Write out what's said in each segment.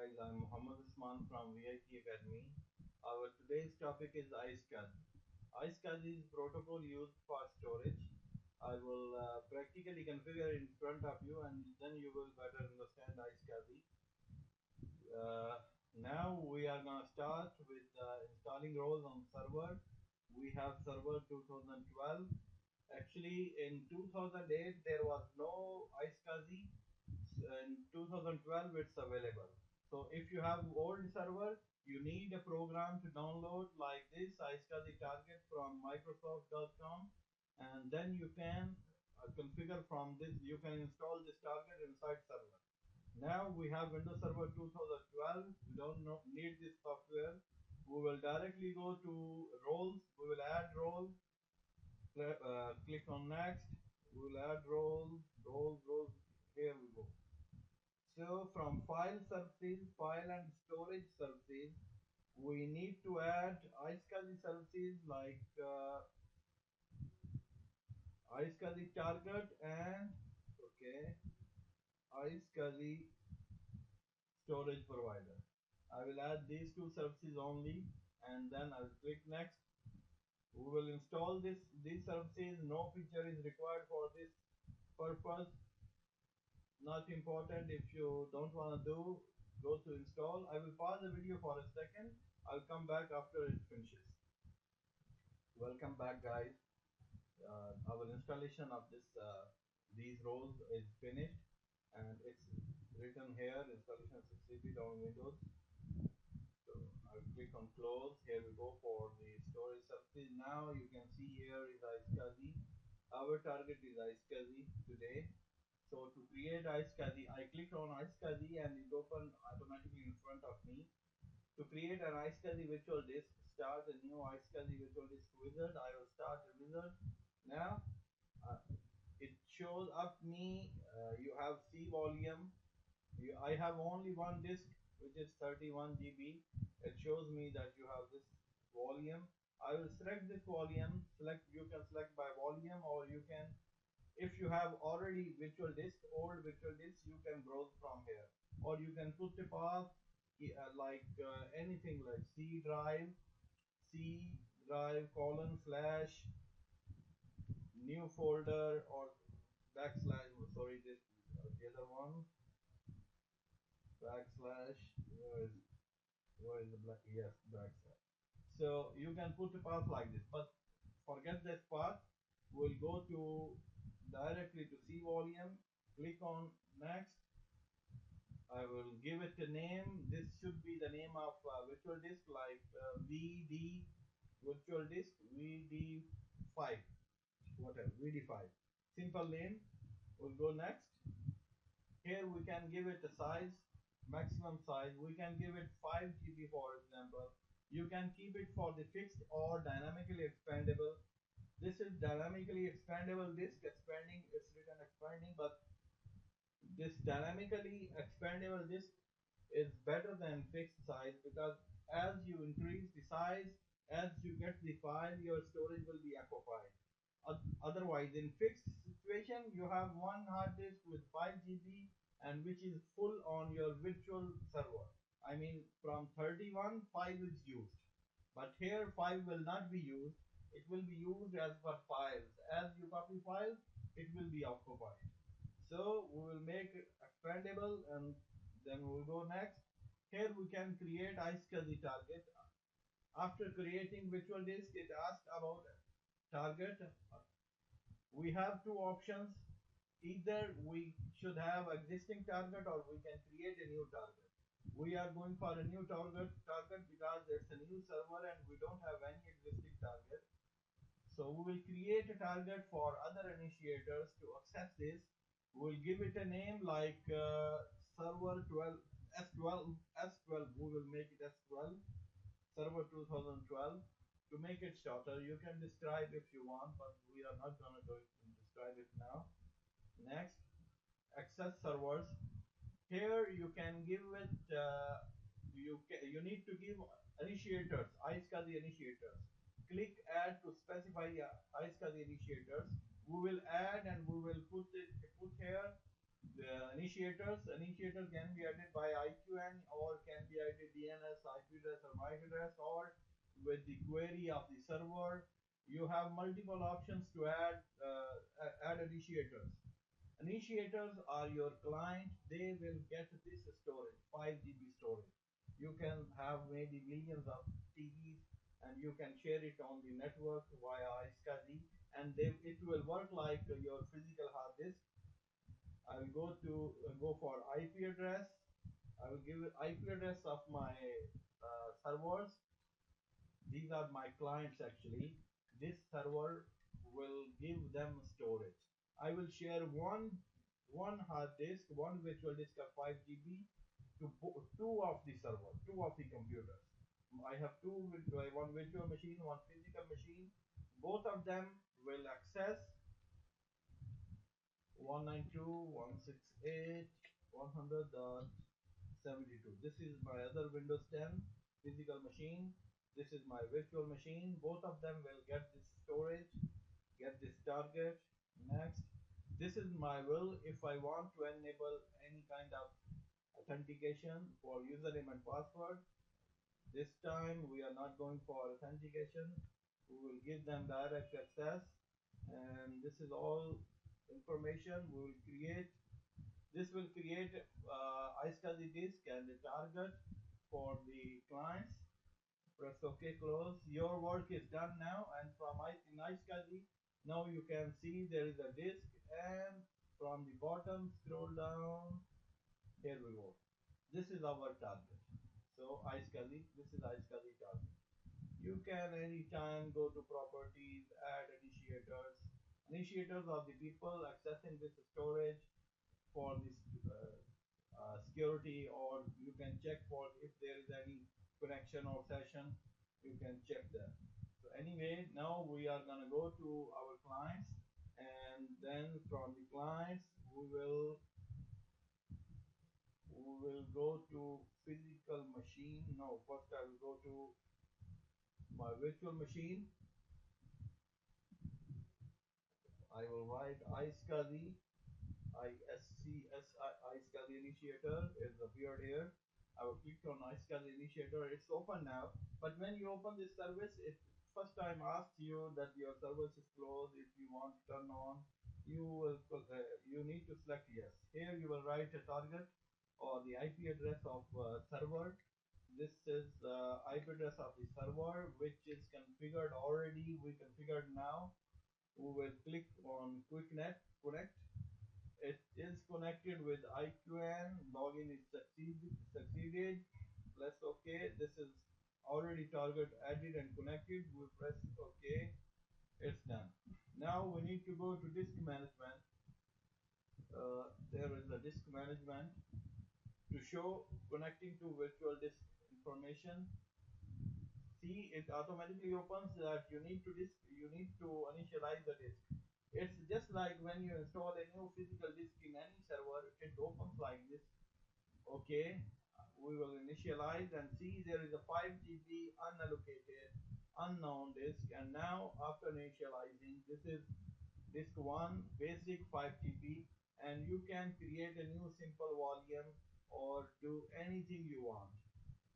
guys, I'm Muhammad Usman from VIP Academy. Our today's topic is iscsi. Iscsi is protocol used for storage. I will practically configure in front of you and then you will better understand iscsi. Uh, Now we are going to start with installing roles on server. We have server 2012. Actually, in 2008 there was no iscsi. In 2012 it's available. So if you have old server, you need a program to download like this iscsi target from microsoft.com, and then you can configure from this. You can install this target inside server. Now we have Windows Server 2012. We don't need this software. We will directly go to roles. We will add role. Click on next. We will add roles. Here we go. So from file services, file and storage services, we need to add iscsi services like iscsi target and okay iscsi storage provider. I will add these two services only and then I will click next. We will install these services. No feature is required for this purpose. Not important. If you don't want to do, go to install. I will pause the video for a second. I'll come back after it finishes. Welcome back guys. Our installation of these roles is finished and it's written here installation succeeded on Windows. So I'll click on close. Here we go for the storage services. Now you can see here is iscsi. Our target is iscsi today. So to create iscsi, I clicked on iscsi and it opened automatically in front of me. To create an iscsi virtual disk, start a new iscsi virtual disk wizard. I will start a wizard. Now uh, it shows up me. You have C volume. I have only one disk which is 31 GB. It shows me that you have this volume. I will select this volume. You can select by volume, or you can, if you have already virtual disk, old virtual disk, you can browse from here, or you can put the path like anything like C drive colon slash new folder or backslash. Sorry, this the other one backslash. Where is the black? Yes, backslash. So you can put a path like this, but forget that path. We'll go to directly to C volume. Click on next. I will give it a name. This should be the name of virtual disk like VD virtual disk VD5, whatever, VD5. Simple name. We'll go next. Here we can give it a size, maximum size. We can give it 5 GB for example. You can keep it for the fixed or dynamically expandable. This is dynamically expandable disk. Expanding, it's written expanding, but this dynamically expandable disk is better than fixed size, because as you increase the size, as you get the file, your storage will be occupied. Otherwise, in fixed situation, you have one hard disk with 5 GB and which is full on your virtual server. I mean, from 31, 5 is used. But here 5 will not be used. It will be used as per files. As you copy files, it will be occupied. So we will make it expandable and then we'll go next. Here we can create iscsi target. After creating virtual disk, it asks about target. We have two options. Either we should have existing target or we can create a new target. We are going for a new target because it's a new server and we don't have any existing target. So we will create a target for other initiators to access this. We'll give it a name like server 12 S12 S12. We will make it S12 server 2012. To make it shorter, you can describe if you want, but we are not going to describe it now. Next, access servers. Here you can give it. You need to give initiators, iscsi initiators. Click add to specify iscsi initiators. We will add and we will put here The initiator can be added by IQN or can be added DNS, IP address, or MAC address, or with the query of the server. You have multiple options to add initiators. Initiators are your client. They will get this storage, 5 GB storage. You can have maybe millions of TVs and you can share it on the network via iscsi, and it will work like your physical hard disk. I will go for IP address. I will give IP address of my servers. These are my clients actually. This server will give them storage. I will share one hard disk, one virtual disk of 5 GB to two of the server, two of the computers. I have one virtual machine, one physical machine. Both of them will access 192.168.100.72. This is my other Windows 10 physical machine. This is my virtual machine. Both of them will get this storage, get this target. Next, this is my will if I want to enable any kind of authentication for username and password. This time we are not going for authentication. We will give them direct access, and this is all information we will create. This will create iscsi disk and the target for the clients. Press OK, close. Your work is done now, and from iscsi, now you can see there is a disk, and from the bottom scroll down. Here we go. This is our target. So iscsi, this is iscsi target. You can anytime go to properties, add initiators. Initiators are the people accessing this storage for this security, or you can check for if there is any connection or session. You can check that. So anyway, now we are gonna go to our clients, and then from the clients we will go to physical machine. No, first I will go to my virtual machine. I will write iscsi, iscsi, iscsi initiator is appeared here. I will click on iscsi initiator. It's open now. But when you open this service, it first time asks you that your service is closed. If you want to turn on, you need to select yes. Here you will write a target or the IP address of server. This is the IP address of the server, which is configured already. We configured now. We will click on quick net connect. It is connected with IQN. Login is succeeded. Press OK. This is already target added and connected. We press OK. It's done. Now we need to go to disk management. There is a disk management to show connecting to virtual disk information. See, it automatically opens that you need to initialize the disk. It's just like when you install a new physical disk in any server, it opens like this. Okay, we will initialize and see there is a 5 GB unallocated unknown disk, and now after initializing, this is disk 1 basic 5 GB, and you can create a new simple volume or do anything you want.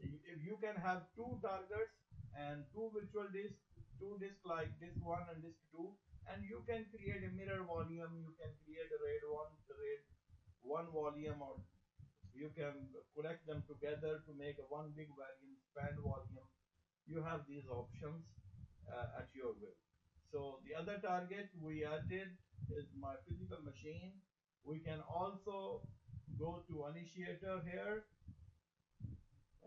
If you can have two targets and two virtual disks, two disks like disk 1 and disk 2, and you can create a mirror volume, you can create a RAID 1 volume, or you can connect them together to make a one big volume, span volume. You have these options at your will. So the other target we added is my physical machine. We can also go to initiator here,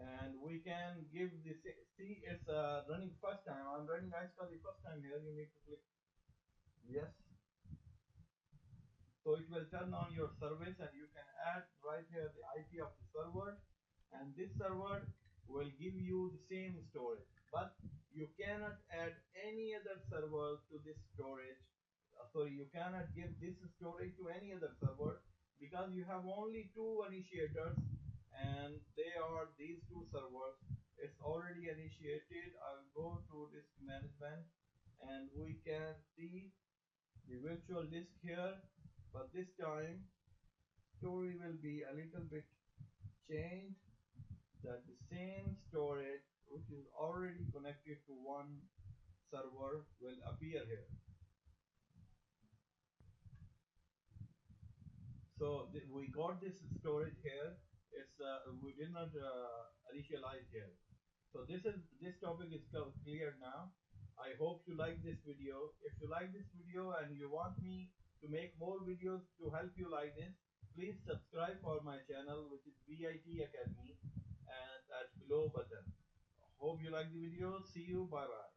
and we can give this. See, it's running first time. I'm running iscsi the first time here. You need to click yes. So it will turn on your service, and you can add right here the IP of the server, and this server will give you the same storage, but you cannot add any other server to this storage. Sorry, you cannot give this storage to any other server because you have only two initiators, and they are these two servers. It's already initiated. I'll go to disk management, and we can see the virtual disk here, but this time story will be a little bit changed, that the same storage which is already connected to one server will appear here. So we got this storage here. It's we did not initialize here. So this topic is clear now. I hope you like this video. If you like this video and you want me to make more videos to help you like this, please subscribe for my channel, which is VIT Academy, and at below button. Hope you like the video. See you. Bye bye.